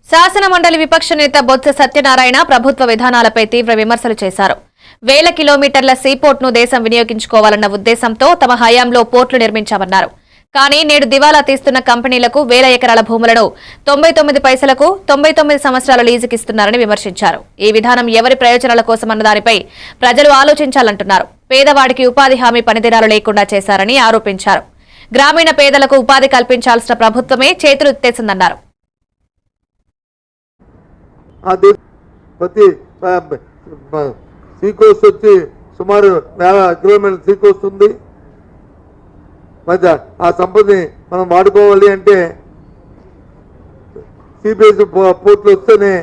శాసన మండలి విపక్ష నేత బొత్స సత్యనారాయణ ప్రభుత్వ విధానాలపై తీవ్ర విమర్శలు చేశారు. వేల కిలోమీటర్ల సీపోర్టును దేశం వినియోగించుకోవాలన్న ఉద్దేశంతో తమ హయాంలో పోర్టులు నిర్మించామన్నారు. కానీ నేడు దివాలా తీస్తున్న కంపెనీలకు వేల ఎకరాల భూములను 99 పైసలకు 99 సంవత్సరాల లీజుకిస్తున్నారని విమర్శించారు. ఈ విధానం ఎవరి ప్రయోజనాల కోసమన్న దానిపై ప్రజలు ఆలోచించాలంటున్నారు. పేదవాడికి ఉపాధి హామీ పనిదినాలు లేకుండా చేశారని ఆరోపించారు. గ్రామీణ పేదలకు ఉపాధి కల్పించాల్సిన ప్రభుత్వమే చేతులెత్తేసిందన్నారు. సీకోస్ట్ వచ్చి సుమారు 1000 కిలోమీటర్ల సీకోస్ట్ ఉంది. మధ్య ఆ సంపదని మనం వాడుకోవాలి అంటే సీపీఎస్ పోర్టులు వస్తేనే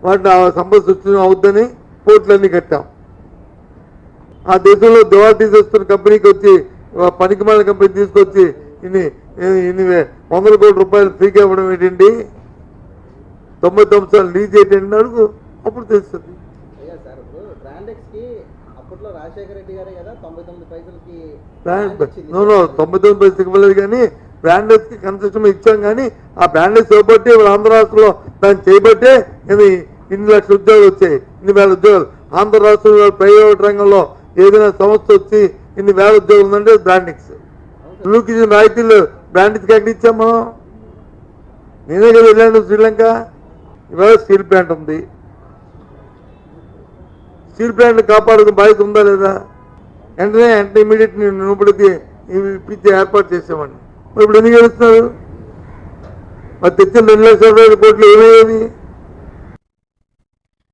వాటిని ఆ సంపద సృష్టి అవుద్దని పోర్టులన్నీ కట్టాం. ఆ దేశంలో దివాలా తీసేస్తున్న కంపెనీకి వచ్చి పనికిమాల కంపెనీ తీసుకొచ్చి ఇన్ని 100 కోట్ల రూపాయలు ఫ్రీగా ఇవ్వడం ఏంటండి, 99 సార్లు లీజ్ ఏంటండి అడుగు, అప్పుడు తెలుస్తుంది. 99 పైసలకి ఇవ్వలేదు కానీ బ్రాండెడ్స్ కి కన్సెషన్ ఇచ్చాం. కానీ ఆ బ్రాండెడ్స్ ఇవ్వబట్టి ఆంధ్ర రాష్ట్రంలో దాన్ని చేయబట్టే ఇన్ని లక్షల ఉద్యోగాలు వచ్చాయి, ఇన్ని వేల ఉద్యోగాలు. ఆంధ్ర రాష్ట్రంలో ప్రైవేట్ రంగంలో ఏదైనా సంస్థ వచ్చి ఇన్ని వేల ఉద్యోగాలు ఉందంటే బ్రాండింగ్స్. బ్లూకి ఇచ్చిన రాయితీలు బ్రాండెడ్స్కి ఎక్కడ ఇచ్చాం మనం? నేనే కదా వెళ్ళాను శ్రీలంక. ఇవాళ స్టీల్ ప్లాంట్ ఉంది. స్టీల్ ప్లాంట్ కాపాడుకునే బాధ్యత ఉందా లేదా? వెంటనే ఇమీడియట్ నేను ఇప్పటికి ఇప్పించి ఏర్పాటు చేసామండి. ఇప్పుడు ఎందుకు గెలుస్తున్నారు? మరి తెచ్చిన 2,20,000 కోట్లు ఏమయ్యేది?